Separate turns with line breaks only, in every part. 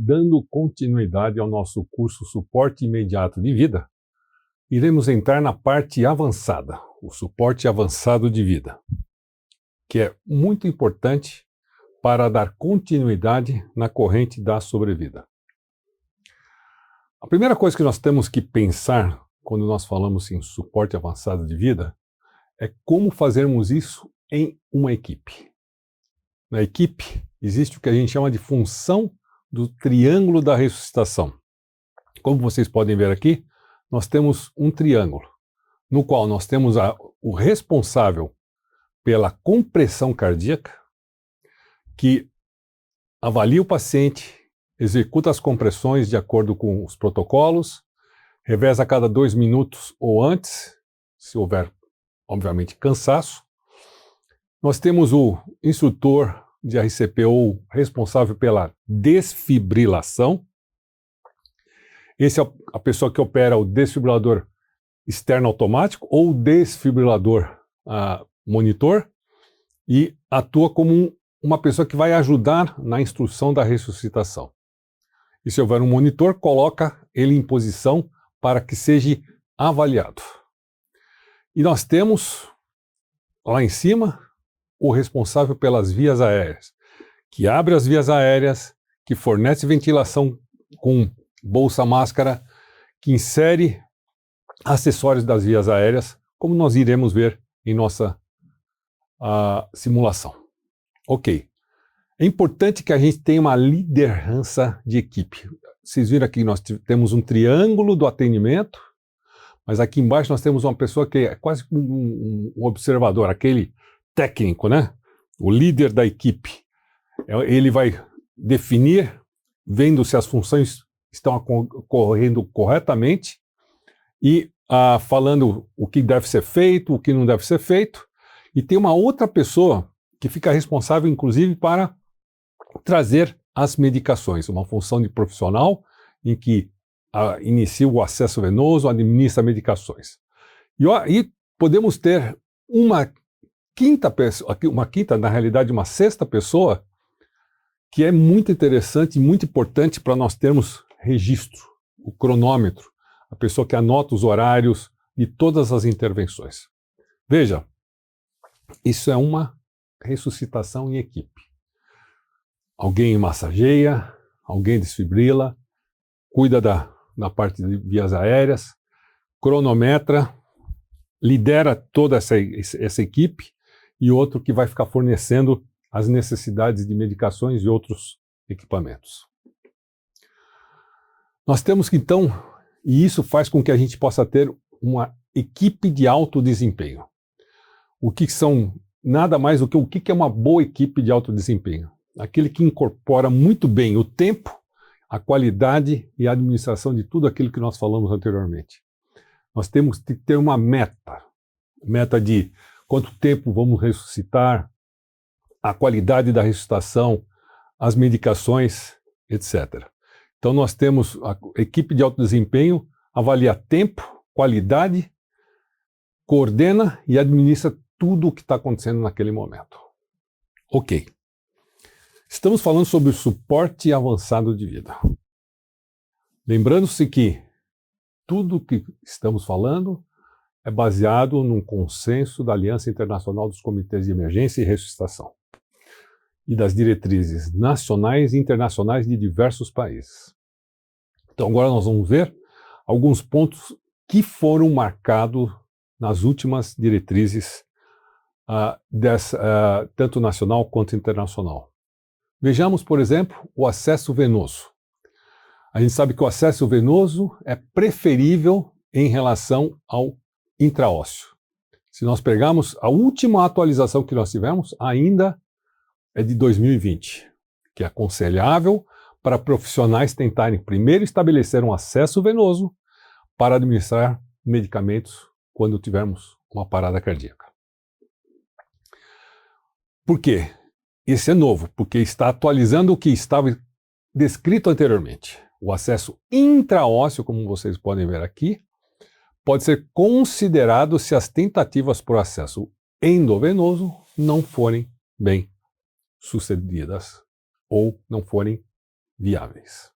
dando continuidade ao nosso curso Suporte Imediato de Vida, iremos entrar na parte avançada, o suporte avançado de vida, que é muito importante para dar continuidade na corrente da sobrevida. A primeira coisa que nós temos que pensar quando nós falamos em suporte avançado de vida é como fazermos isso em uma equipe. Na equipe existe o que a gente chama de função do triângulo da ressuscitação. Como vocês podem ver aqui, nós temos um triângulo, no qual nós temos o responsável pela compressão cardíaca, que avalia o paciente, executa as compressões de acordo com os protocolos, reveza a cada 2 minutos ou antes, se houver, obviamente, cansaço. Nós temos o instrutor de RCP ou responsável pela desfibrilação. Esse é a pessoa que opera o desfibrilador externo automático ou desfibrilador monitor e atua como uma pessoa que vai ajudar na instrução da ressuscitação. E se houver um monitor, coloca ele em posição para que seja avaliado. E nós temos lá em cima o responsável pelas vias aéreas, que abre as vias aéreas, que fornece ventilação com bolsa máscara, que insere acessórios das vias aéreas, como nós iremos ver em nossa simulação. Ok. É importante que a gente tenha uma liderança de equipe. Vocês viram aqui, nós temos um triângulo do atendimento, mas aqui embaixo nós temos uma pessoa que é quase um observador, aquele técnico, né? O líder da equipe. Ele vai definir, vendo se as funções estão ocorrendo corretamente e falando o que deve ser feito, o que não deve ser feito. E tem uma outra pessoa que fica responsável, inclusive, para trazer as medicações, uma função de profissional em que inicia o acesso venoso, administra medicações. E podemos ter uma quinta pessoa, na realidade uma sexta pessoa, que é muito interessante e muito importante para nós termos registro, o cronômetro, a pessoa que anota os horários de todas as intervenções. Veja, isso é uma ressuscitação em equipe. Alguém massageia, alguém desfibrila, cuida da parte de vias aéreas, cronometra, lidera toda essa equipe e outro que vai ficar fornecendo as necessidades de medicações e outros equipamentos. Nós temos que então, e isso faz com que a gente possa ter uma equipe de alto desempenho. O que são nada mais do que o que é uma boa equipe de alto desempenho? Aquele que incorpora muito bem o tempo, a qualidade e a administração de tudo aquilo que nós falamos anteriormente. Nós temos que ter uma meta de quanto tempo vamos ressuscitar, a qualidade da ressuscitação, as medicações, etc. Então nós temos a equipe de alto desempenho, avalia tempo, qualidade, coordena e administra tudo o que está acontecendo naquele momento. Ok. Estamos falando sobre o suporte avançado de vida. Lembrando-se que tudo o que estamos falando é baseado num consenso da Aliança Internacional dos Comitês de Emergência e Ressuscitação e das diretrizes nacionais e internacionais de diversos países. Então agora nós vamos ver alguns pontos que foram marcados nas últimas diretrizes tanto nacional quanto internacional. Vejamos, por exemplo, o acesso venoso. A gente sabe que o acesso venoso é preferível em relação ao intraósseo. Se nós pegarmos a última atualização que nós tivemos, ainda é de 2020, que é aconselhável para profissionais tentarem primeiro estabelecer um acesso venoso para administrar medicamentos quando tivermos uma parada cardíaca. Por quê? Esse é novo, porque está atualizando o que estava descrito anteriormente. O acesso intraósseo, como vocês podem ver aqui, pode ser considerado se as tentativas por acesso endovenoso não forem bem sucedidas ou não forem viáveis.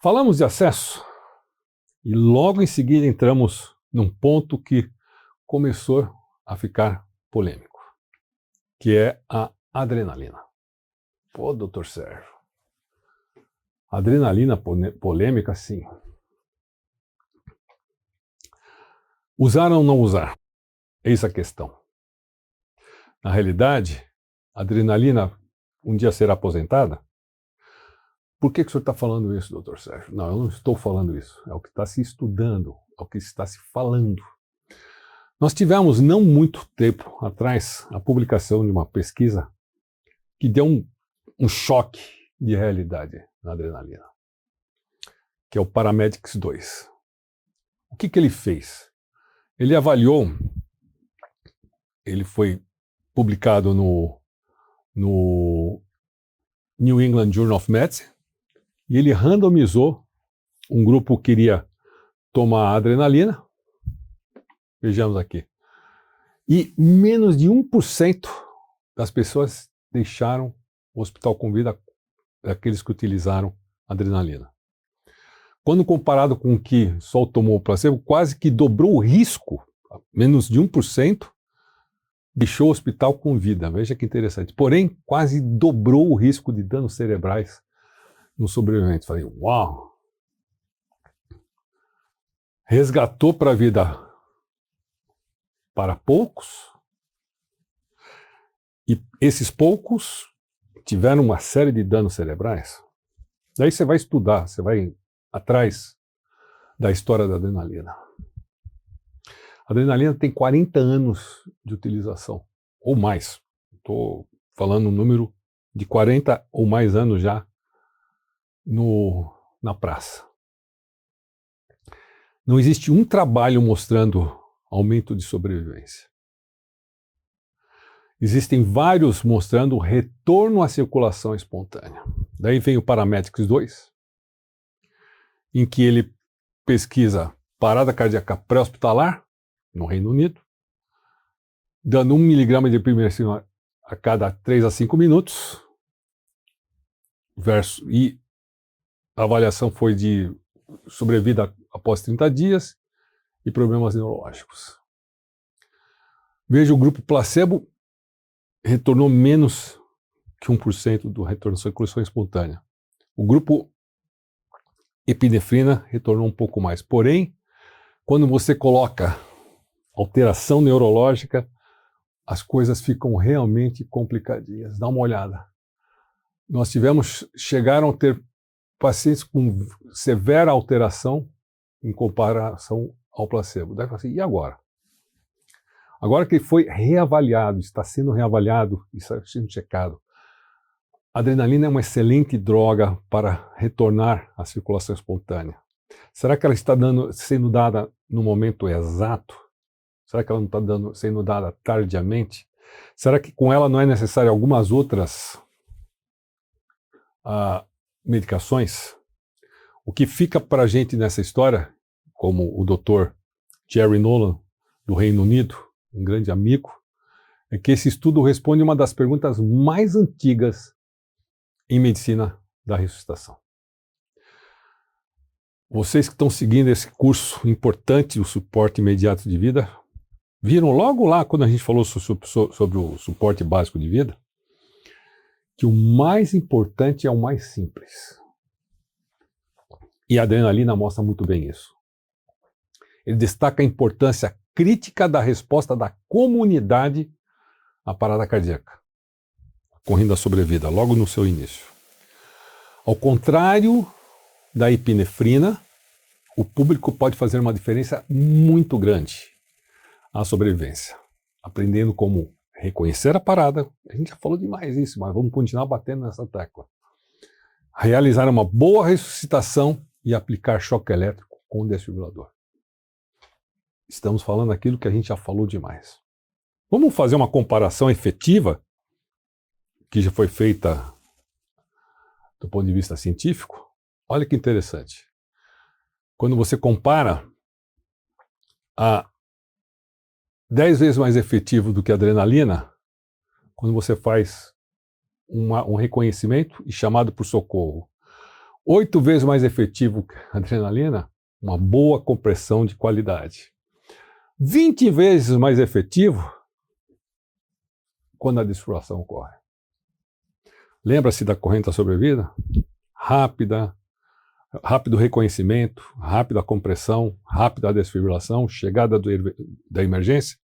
Falamos de acesso e logo em seguida entramos num ponto que começou a ficar polêmico, que é a adrenalina. Pô, doutor Sérgio, adrenalina polêmica, sim. Usar ou não usar? Eis a questão. Na realidade, a adrenalina um dia será aposentada? Por que o senhor está falando isso, doutor Sérgio? Não, eu não estou falando isso. É o que está se estudando, é o que está se falando. Nós tivemos, não muito tempo atrás, a publicação de uma pesquisa que deu um choque de realidade na adrenalina, que é o Paramedics 2. O que ele fez? Ele avaliou, ele foi publicado no New England Journal of Medicine, e ele randomizou um grupo que queria tomar adrenalina, vejamos aqui, e menos de 1% das pessoas deixaram o hospital com vida, aqueles que utilizaram adrenalina. Quando comparado com o que só tomou o placebo, quase que dobrou o risco, menos de 1%, deixou o hospital com vida. Veja que interessante. Porém, quase dobrou o risco de danos cerebrais no sobrevivente. Falei, uau! Resgatou para a vida para poucos, e esses poucos tiveram uma série de danos cerebrais. Daí você vai estudar, você vai atrás da história da adrenalina. A adrenalina tem 40 anos de utilização, ou mais. Estou falando um número de 40 ou mais anos já na praça. Não existe um trabalho mostrando aumento de sobrevivência. Existem vários mostrando retorno à circulação espontânea. Daí vem o Paramedics 2, em que ele pesquisa parada cardíaca pré-hospitalar, no Reino Unido, dando 1 miligrama de epinefrina a cada 3 a 5 minutos, e a avaliação foi de sobrevida após 30 dias e problemas neurológicos. Veja, o grupo placebo retornou menos que 1% do retorno à circulação espontânea. O grupo epinefrina retornou um pouco mais. Porém, quando você coloca alteração neurológica, as coisas ficam realmente complicadinhas. Dá uma olhada. Nós chegaram a ter pacientes com severa alteração em comparação ao placebo. Daí assim, e agora? Agora que foi reavaliado, está sendo reavaliado, está sendo checado, a adrenalina é uma excelente droga para retornar à circulação espontânea. Será que ela está sendo dada no momento exato? Será que ela não está sendo dada tardiamente? Será que com ela não é necessário algumas outras medicações? O que fica para a gente nessa história, como o Dr. Jerry Nolan, do Reino Unido, um grande amigo, é que esse estudo responde uma das perguntas mais antigas em medicina da ressuscitação. Vocês que estão seguindo esse curso importante, o suporte imediato de vida, viram logo lá, quando a gente falou sobre o suporte básico de vida, que o mais importante é o mais simples. E a adrenalina mostra muito bem isso. Ele destaca a importância crítica da resposta da comunidade à parada cardíaca, correndo a sobrevida, logo no seu início. Ao contrário da epinefrina, o público pode fazer uma diferença muito grande à sobrevivência, aprendendo como reconhecer a parada. A gente já falou demais isso, mas vamos continuar batendo nessa tecla. Realizar uma boa ressuscitação e aplicar choque elétrico com desfibrilador. Estamos falando aquilo que a gente já falou demais. Vamos fazer uma comparação efetiva, que já foi feita do ponto de vista científico? Olha que interessante. Quando você compara a 10 vezes mais efetivo do que a adrenalina, quando você faz um reconhecimento e chamado por socorro. 8 vezes mais efetivo que a adrenalina, uma boa compressão de qualidade. 20 vezes mais efetivo quando a desfibrilação ocorre. Lembra-se da corrente da sobrevida? Rápido reconhecimento, rápida compressão, rápida desfibrilação, chegada da emergência.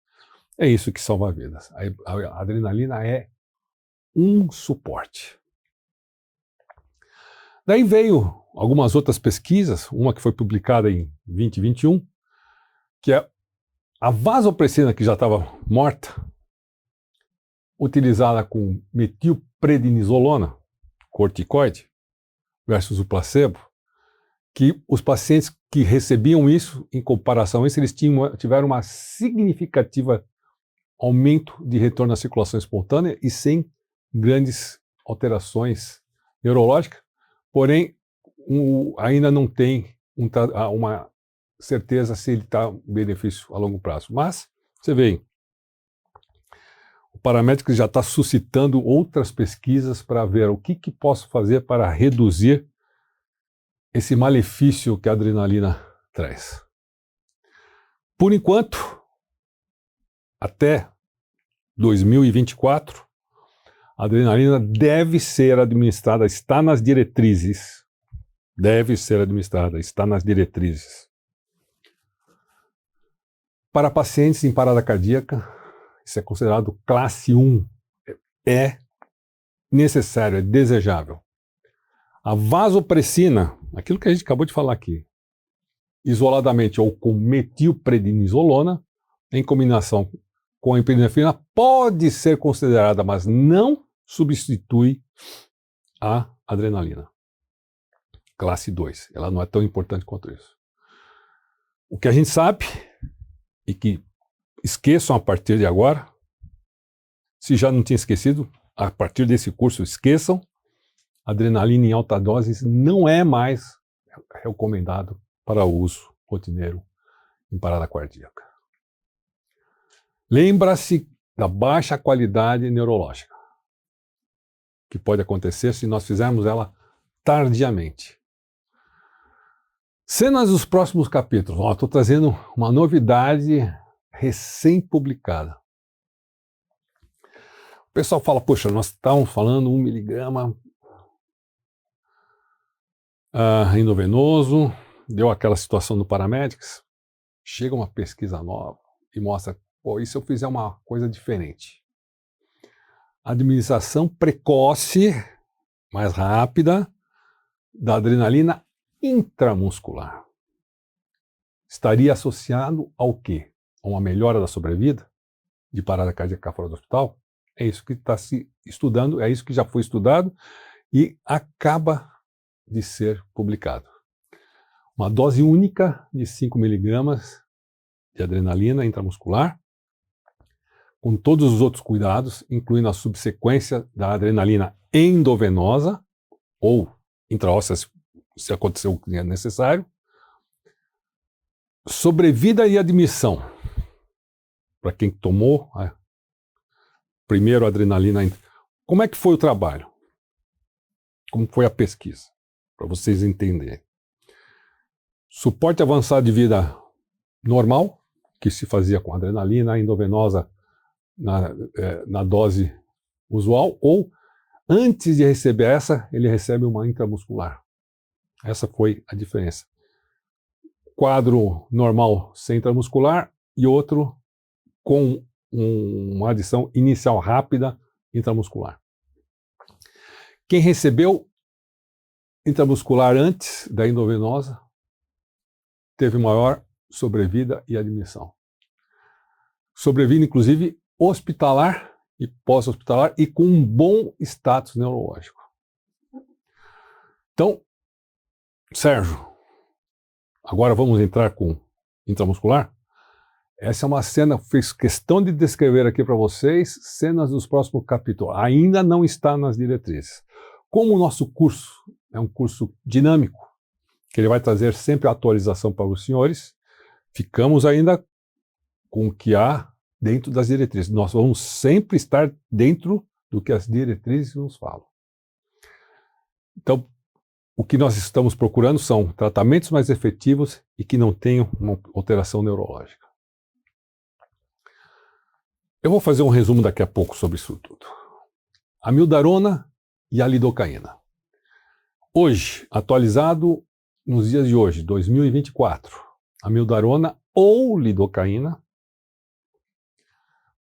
É isso que salva vidas. A adrenalina é um suporte. Daí veio algumas outras pesquisas, uma que foi publicada em 2021, que é a vasopressina, que já estava morta, utilizada com metilprednisolona, corticoide, versus o placebo, que os pacientes que recebiam isso, em comparação a isso, eles tiveram uma significativa aumento de retorno à circulação espontânea e sem grandes alterações neurológicas, porém ainda não tem uma certeza se ele está em benefício a longo prazo. Mas, você vê, o paramédico já está suscitando outras pesquisas para ver o que posso fazer para reduzir esse malefício que a adrenalina traz. Por enquanto, até 2024, a adrenalina deve ser administrada, está nas diretrizes. Deve ser administrada, está nas diretrizes. Para pacientes em parada cardíaca, isso é considerado classe 1. É necessário, é desejável. A vasopressina, aquilo que a gente acabou de falar aqui, isoladamente ou com metilprednisolona, em combinação com a epinefrina, pode ser considerada, mas não substitui a adrenalina. Classe 2, ela não é tão importante quanto isso. O que a gente sabe, e que esqueçam a partir de agora, se já não tinha esquecido, a partir desse curso esqueçam, adrenalina em alta dose não é mais recomendado para uso rotineiro em parada cardíaca. Lembra-se da baixa qualidade neurológica, que pode acontecer se nós fizermos ela tardiamente. Cenas dos próximos capítulos. Estou trazendo uma novidade recém-publicada. O pessoal fala, poxa, nós estávamos falando 1 miligrama endovenoso, deu aquela situação do Paramédicos, chega uma pesquisa nova e mostra, pô, e se eu fizer uma coisa diferente? Administração precoce, mais rápida, da adrenalina intramuscular. Estaria associado ao quê? A uma melhora da sobrevida de parada cardíaca fora do hospital? É isso que está se estudando, é isso que já foi estudado e acaba de ser publicado. Uma dose única de 5 miligramas de adrenalina intramuscular, com todos os outros cuidados, incluindo a subsequência da adrenalina endovenosa ou intraóssea, se acontecer o que é necessário. Sobrevida e admissão. Para quem tomou primeiro a adrenalina. Como é que foi o trabalho? Como foi a pesquisa? Para vocês entenderem. Suporte avançado de vida normal, que se fazia com adrenalina endovenosa na dose usual, ou antes de receber essa, ele recebe uma intramuscular. Essa foi a diferença. Quadro normal sem intramuscular e outro com uma adição inicial rápida intramuscular. Quem recebeu intramuscular antes da endovenosa teve maior sobrevida e admissão. Sobrevida, inclusive, hospitalar e pós-hospitalar e com um bom status neurológico. Então, Sérgio, agora vamos entrar com intramuscular? Essa é uma cena, fiz questão de descrever aqui para vocês, cenas dos próximos capítulos. Ainda não está nas diretrizes. Como o nosso curso é um curso dinâmico, que ele vai trazer sempre atualização para os senhores, ficamos ainda com o que há dentro das diretrizes. Nós vamos sempre estar dentro do que as diretrizes nos falam. Então, o que nós estamos procurando são tratamentos mais efetivos e que não tenham uma alteração neurológica. Eu vou fazer um resumo daqui a pouco sobre isso tudo. Amiodarona e a lidocaína. Hoje, atualizado nos dias de hoje, 2024, amiodarona ou lidocaína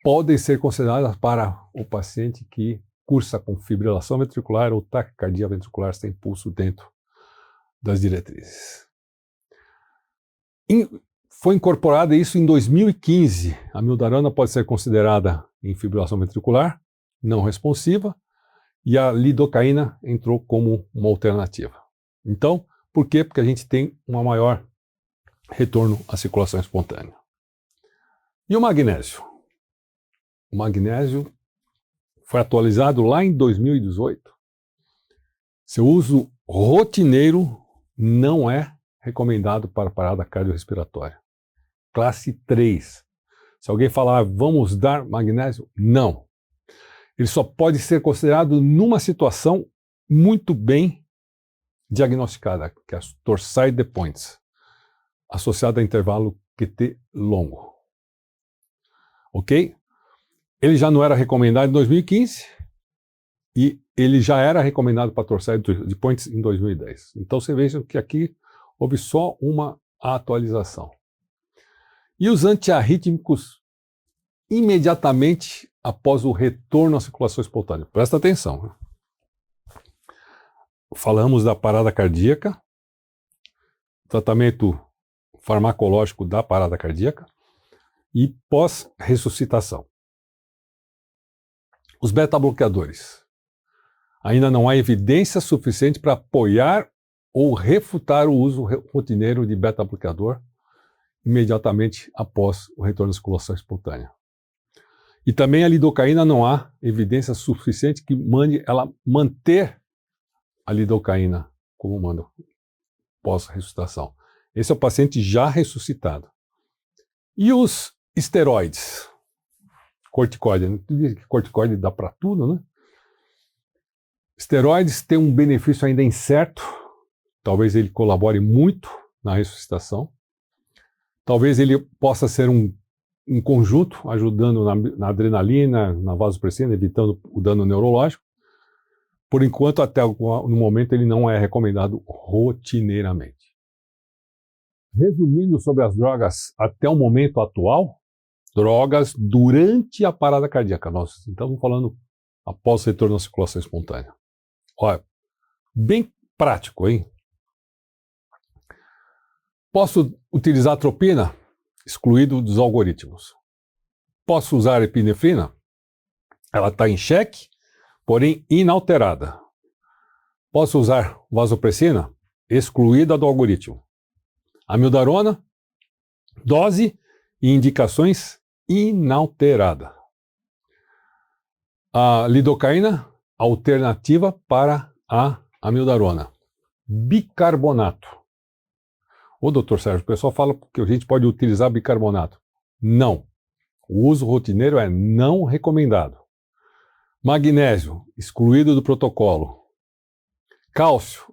podem ser consideradas para o paciente que cursa com fibrilação ventricular ou taquicardia ventricular sem pulso dentro das diretrizes. Foi incorporada isso em 2015. A amiodarona pode ser considerada em fibrilação ventricular não responsiva e a lidocaína entrou como uma alternativa. Então, por quê? Porque a gente tem um maior retorno à circulação espontânea. E o magnésio? O magnésio foi atualizado lá em 2018. Seu uso rotineiro não é recomendado para parada cardiorrespiratória. Classe 3. Se alguém falar, vamos dar magnésio, não. Ele só pode ser considerado numa situação muito bem diagnosticada, que é a torsade de Points, associada a intervalo QT longo. Ok? Ele já não era recomendado em 2015 e ele já era recomendado para torsade de Points em 2010. Então você veja que aqui houve só uma atualização. E os antiarrítmicos imediatamente após o retorno à circulação espontânea. Presta atenção. Né? Falamos da parada cardíaca, tratamento farmacológico da parada cardíaca e pós-ressuscitação. Os beta-bloqueadores. Ainda não há evidência suficiente para apoiar ou refutar o uso rotineiro de beta-bloqueador imediatamente após o retorno à circulação espontânea. E também a lidocaína não há evidência suficiente que mande ela manter a lidocaína como manda pós-ressuscitação. Esse é o paciente já ressuscitado. E os esteroides? Corticoide, né? Corticoide dá para tudo, né? Esteroides têm um benefício ainda incerto, talvez ele colabore muito na ressuscitação, talvez ele possa ser um conjunto, ajudando na adrenalina, na vasopressina, evitando o dano neurológico. Por enquanto, até no momento, ele não é recomendado rotineiramente. Resumindo sobre as drogas até o momento atual, drogas durante a parada cardíaca. Nós estamos falando após o retorno à circulação espontânea. Olha, bem prático, hein? Posso utilizar atropina? Excluído dos algoritmos. Posso usar epinefrina? Ela está em xeque, porém inalterada. Posso usar vasopressina? Excluída do algoritmo. Amiodarona? Dose e indicações inalterada. A lidocaína? Alternativa para a amiodarona. Bicarbonato. Ô, doutor Sérgio, o pessoal fala que a gente pode utilizar bicarbonato. Não. O uso rotineiro é não recomendado. Magnésio, excluído do protocolo. Cálcio,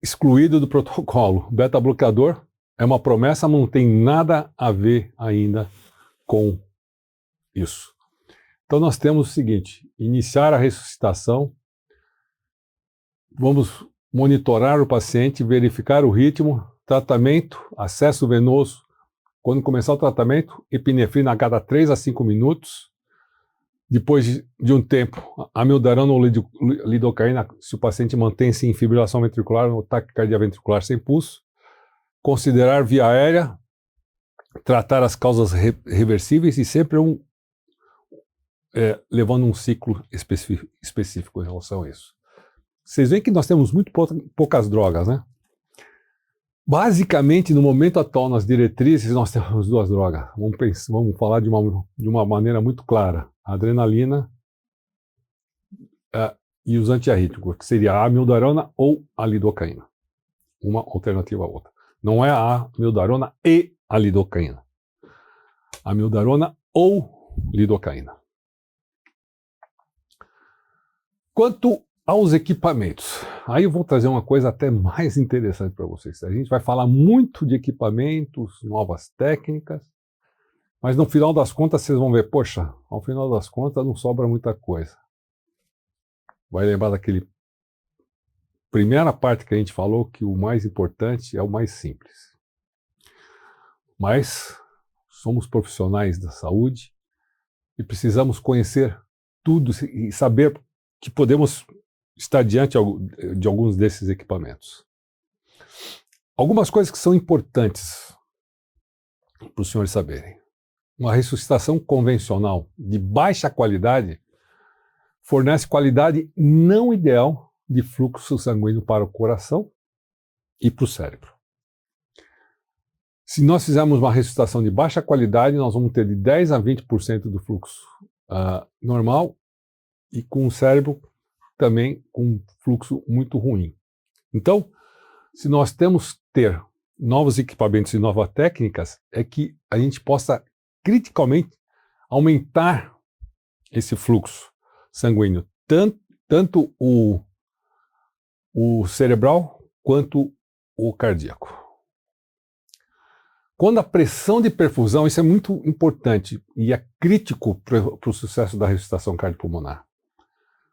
excluído do protocolo. Beta-bloqueador é uma promessa, mas não tem nada a ver ainda com isso. Então nós temos o seguinte, iniciar a ressuscitação, vamos monitorar o paciente, verificar o ritmo, tratamento, acesso venoso. Quando começar o tratamento, epinefrina a cada 3 a 5 minutos. Depois de um tempo, amiodarona ou lidocaína, se o paciente mantém-se em fibrilação ventricular ou taquicardia ventricular sem pulso. Considerar via aérea, tratar as causas reversíveis e sempre levando um ciclo específico em relação a isso. Vocês veem que nós temos muito poucas drogas, né? Basicamente, no momento atual, nas diretrizes, nós temos 2 drogas. Vamos falar de uma maneira muito clara. A adrenalina e os antiarrítmicos, que seria a amiodarona ou a lidocaína. Uma alternativa à outra. Não é a amiodarona e a lidocaína. Amiodarona ou lidocaína. Quanto aos equipamentos. Aí eu vou trazer uma coisa até mais interessante para vocês. A gente vai falar muito de equipamentos, novas técnicas, mas no final das contas vocês vão ver, poxa, ao final das contas não sobra muita coisa. Vai lembrar daquele primeira parte que a gente falou, que o mais importante é o mais simples. Mas somos profissionais da saúde e precisamos conhecer tudo e saber que podemos estar diante de alguns desses equipamentos. Algumas coisas que são importantes para os senhores saberem. Uma ressuscitação convencional de baixa qualidade fornece qualidade não ideal de fluxo sanguíneo para o coração e para o cérebro. Se nós fizermos uma ressuscitação de baixa qualidade, nós vamos ter de 10 a 20% do fluxo normal e com o cérebro também com um fluxo muito ruim. Então, se nós temos que ter novos equipamentos e novas técnicas, é que a gente possa criticamente aumentar esse fluxo sanguíneo, tanto o cerebral quanto o cardíaco. Quando a pressão de perfusão, isso é muito importante e é crítico para o sucesso da ressuscitação cardiopulmonar.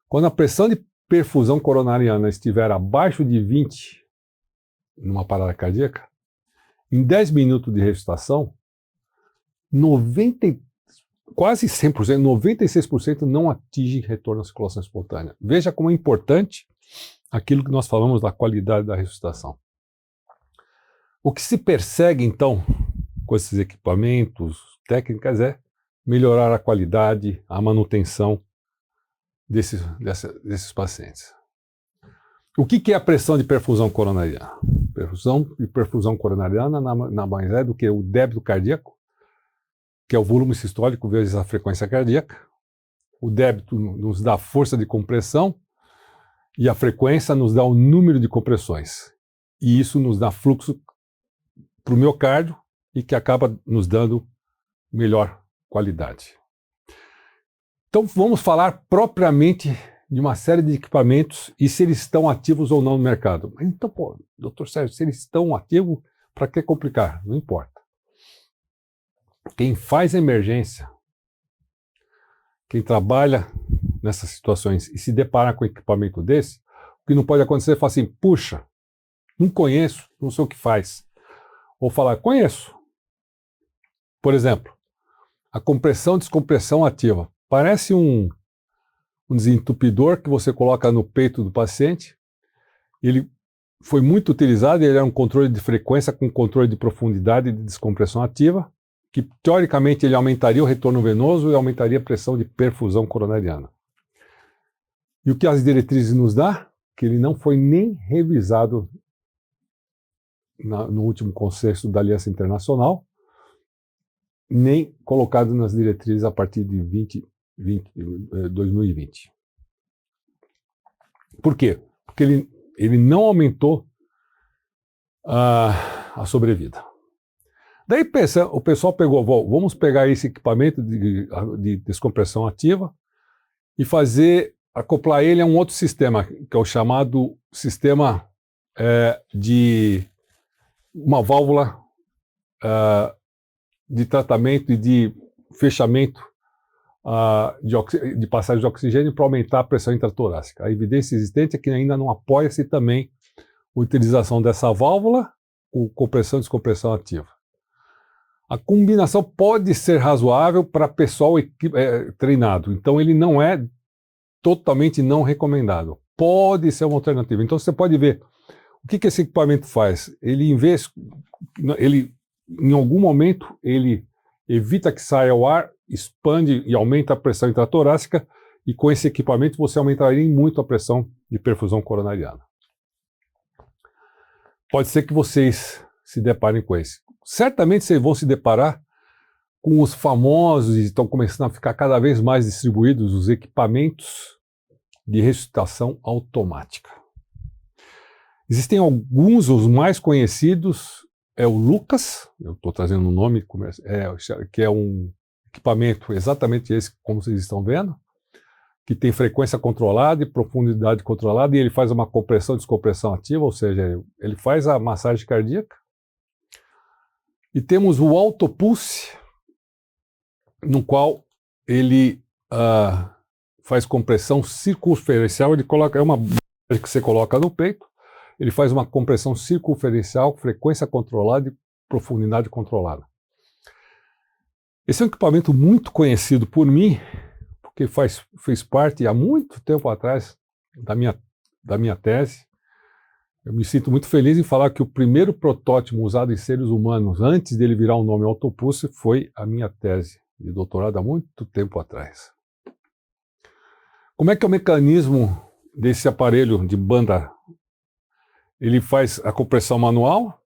Quando a pressão de perfusão coronariana estiver abaixo de 20 numa parada cardíaca, em 10 minutos de ressuscitação, quase 100%, 96% não atinge retorno à circulação espontânea. Veja como é importante aquilo que nós falamos da qualidade da ressuscitação. O que se persegue, então, com esses equipamentos, técnicas, é melhorar a qualidade, a manutenção desses pacientes. O que é a pressão de perfusão coronariana? Perfusão coronariana nada mais é do que o débito cardíaco, que é o volume sistólico vezes a frequência cardíaca. O débito nos dá força de compressão e a frequência nos dá o número de compressões. E isso nos dá fluxo para o miocárdio e que acaba nos dando melhor qualidade. Então vamos falar propriamente de uma série de equipamentos e se eles estão ativos ou não no mercado. Então, doutor Sérgio, se eles estão ativos, para que complicar? Não importa. Quem faz emergência, quem trabalha nessas situações e se depara com um equipamento desse, o que não pode acontecer é falar assim, puxa, não conheço, não sei o que faz. Ou falar, conheço. Por exemplo, a compressão e descompressão ativa. Parece um desentupidor que você coloca no peito do paciente. Ele foi muito utilizado, ele é um controle de frequência com controle de profundidade de descompressão ativa, que teoricamente ele aumentaria o retorno venoso e aumentaria a pressão de perfusão coronariana. E o que as diretrizes nos dá? Que ele não foi nem revisado no último Conselho da Aliança Internacional, nem colocado nas diretrizes a partir de 2020. Por quê? Porque ele não aumentou a sobrevida. Daí o pessoal pegou, vamos pegar esse equipamento de descompressão ativa e acoplar ele a um outro sistema, que é o chamado sistema de uma válvula de tratamento e de fechamento de passagem de oxigênio para aumentar a pressão intratorácica. A evidência existente é que ainda não apoia-se também a utilização dessa válvula com compressão e descompressão ativa. A combinação pode ser razoável para pessoal treinado, então ele não é totalmente não recomendado. Pode ser uma alternativa. Então você pode ver o que esse equipamento faz. Em algum momento, ele evita que saia o ar, expande e aumenta a pressão intratorácica, e com esse equipamento você aumentaria muito a pressão de perfusão coronariana. Pode ser que vocês se deparem com esse. Certamente vocês vão se deparar com os famosos, e estão começando a ficar cada vez mais distribuídos, os equipamentos de ressuscitação automática. Existem alguns, os mais conhecidos, é o Lucas, eu estou trazendo um nome, que é um equipamento exatamente esse, como vocês estão vendo, que tem frequência controlada e profundidade controlada, e ele faz uma compressão e descompressão ativa, ou seja, ele faz a massagem cardíaca. E temos o autopulse, no qual ele faz compressão circunferencial, é uma que você coloca no peito, ele faz uma compressão circunferencial, frequência controlada e profundidade controlada. Esse é um equipamento muito conhecido por mim, porque fez parte há muito tempo atrás da minha tese. Eu me sinto muito feliz em falar que o primeiro protótipo usado em seres humanos, antes dele virar o nome autopulse, foi a minha tese de doutorado há muito tempo atrás. Como é que é o mecanismo desse aparelho de banda? Ele faz a compressão manual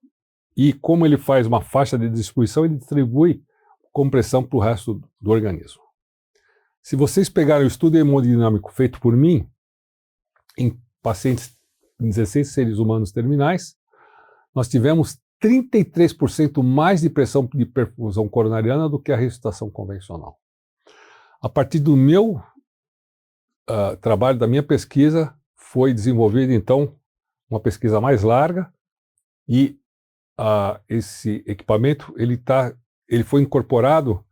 e, como ele faz uma faixa de distribuição, ele distribui compressão para o resto do organismo. Se vocês pegarem o estudo hemodinâmico feito por mim, em pacientes, 16 seres humanos terminais, nós tivemos 33% mais de pressão de perfusão coronariana do que a ressuscitação convencional. A partir do meu trabalho, da minha pesquisa, foi desenvolvida, então, uma pesquisa mais larga, e esse equipamento ele foi incorporado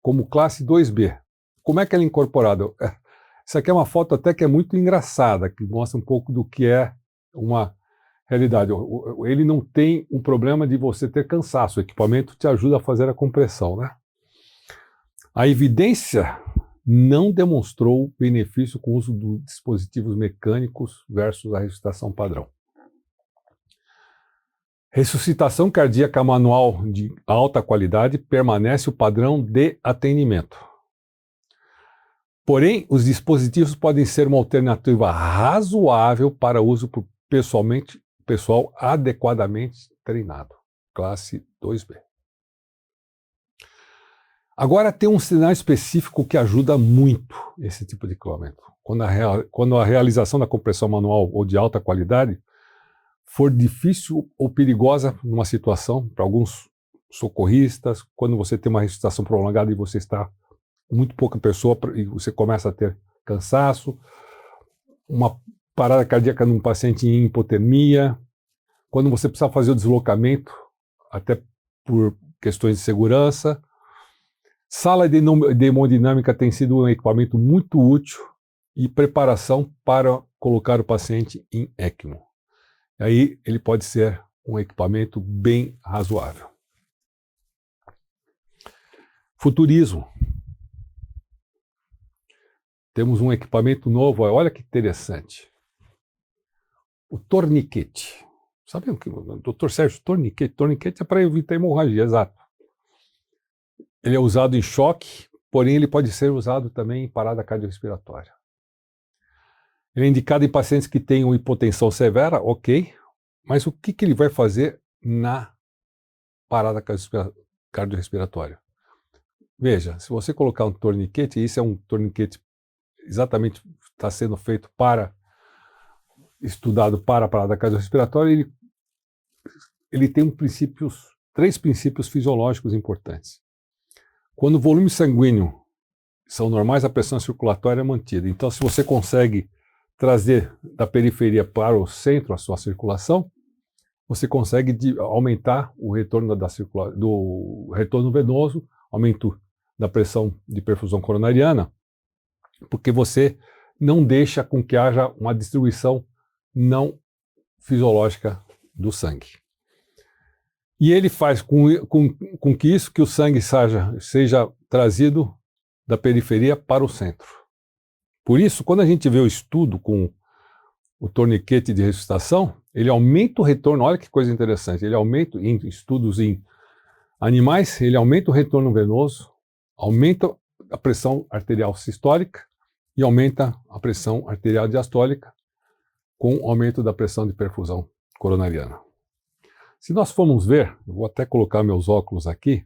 como classe 2B. Como é que ele é incorporado? Essa aqui é uma foto até que é muito engraçada, que mostra um pouco do que é uma realidade. Ele não tem um problema de você ter cansaço, o equipamento te ajuda a fazer a compressão, né? A evidência não demonstrou benefício com o uso de dispositivos mecânicos versus a ressuscitação padrão. Ressuscitação cardíaca manual de alta qualidade permanece o padrão de atendimento. Porém, os dispositivos podem ser uma alternativa razoável para uso por pessoal adequadamente treinado. Classe 2B. Agora tem um sinal específico que ajuda muito esse tipo de equipamento. Quando a realização da compressão manual ou de alta qualidade for difícil ou perigosa numa situação, para alguns socorristas, quando você tem uma ressuscitação prolongada e você está com muito pouca pessoa e você começa a ter cansaço, uma parada cardíaca num paciente em hipotermia, quando você precisa fazer o deslocamento, até por questões de segurança. Sala de hemodinâmica tem sido um equipamento muito útil e preparação para colocar o paciente em ECMO. Aí ele pode ser um equipamento bem razoável. Futurismo. Temos um equipamento novo, olha que interessante. O torniquete. Sabe o que? Dr. Sérgio, torniquete? Torniquete é para evitar hemorragia, exato. Ele é usado em choque, porém ele pode ser usado também em parada cardiorrespiratória. Ele é indicado em pacientes que tenham hipotensão severa, ok, mas o que ele vai fazer na parada cardiorrespiratória? Veja, se você colocar um torniquete, isso é um torniquete exatamente está sendo feito estudado para a parada cardiorrespiratória, ele tem três princípios fisiológicos importantes. Quando o volume sanguíneo são normais, a pressão circulatória é mantida. Então, se você consegue trazer da periferia para o centro a sua circulação, você consegue aumentar o retorno do retorno venoso, aumento da pressão de perfusão coronariana, porque você não deixa com que haja uma distribuição não fisiológica do sangue. E ele faz com que o sangue seja trazido da periferia para o centro. Por isso, quando a gente vê o estudo com o torniquete de ressuscitação, ele aumenta o retorno, olha que coisa interessante, ele aumenta, em estudos em animais, ele aumenta o retorno venoso, aumenta a pressão arterial sistólica e aumenta a pressão arterial diastólica com o aumento da pressão de perfusão coronariana. Se nós formos ver, eu vou até colocar meus óculos aqui,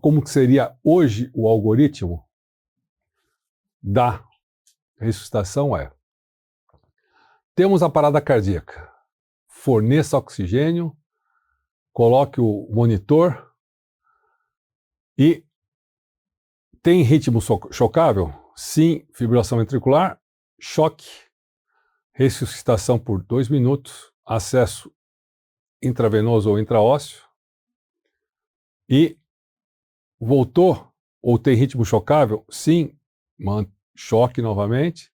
como seria hoje o algoritmo da ressuscitação temos a parada cardíaca, forneça oxigênio, coloque o monitor e Tem ritmo chocável? Sim, fibrilação ventricular, choque, ressuscitação por 2 minutos, acesso intravenoso ou intraósseo, e voltou ou tem ritmo chocável? Sim, choque novamente,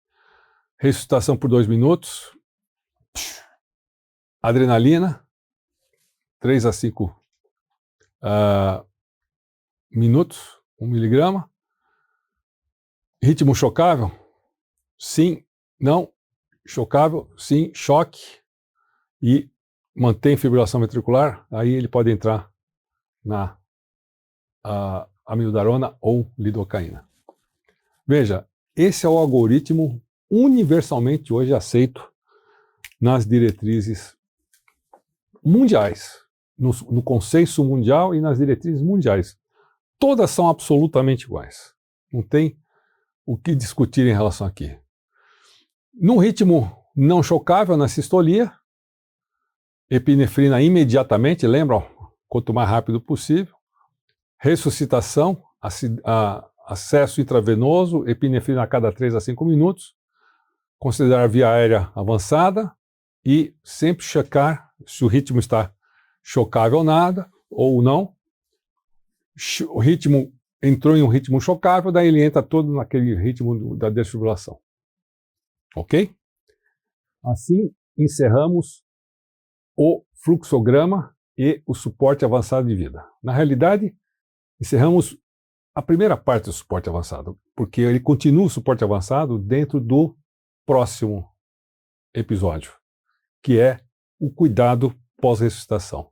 ressuscitação por 2 minutos, adrenalina, 3 a 5 minutos, 1 miligrama. Ritmo chocável? Sim, não. Chocável? Sim, choque. E mantém fibrilação ventricular, aí ele pode entrar na amiodarona ou lidocaína. Veja, esse é o algoritmo universalmente hoje aceito nas diretrizes mundiais, no consenso mundial e nas diretrizes mundiais. Todas são absolutamente iguais. Não tem o que discutir em relação aqui. No ritmo não chocável, na sistolia, epinefrina imediatamente, lembram? Quanto mais rápido possível. Ressuscitação, acesso intravenoso, epinefrina a cada 3 a 5 minutos. Considerar via aérea avançada e sempre checar se o ritmo está chocável ou nada, ou não. O ritmo entrou em um ritmo chocável, daí ele entra todo naquele ritmo da desfibrilação. Ok? Assim, encerramos o fluxograma e o suporte avançado de vida. Na realidade, encerramos a primeira parte do suporte avançado, porque ele continua o suporte avançado dentro do próximo episódio, que é o cuidado pós-ressuscitação.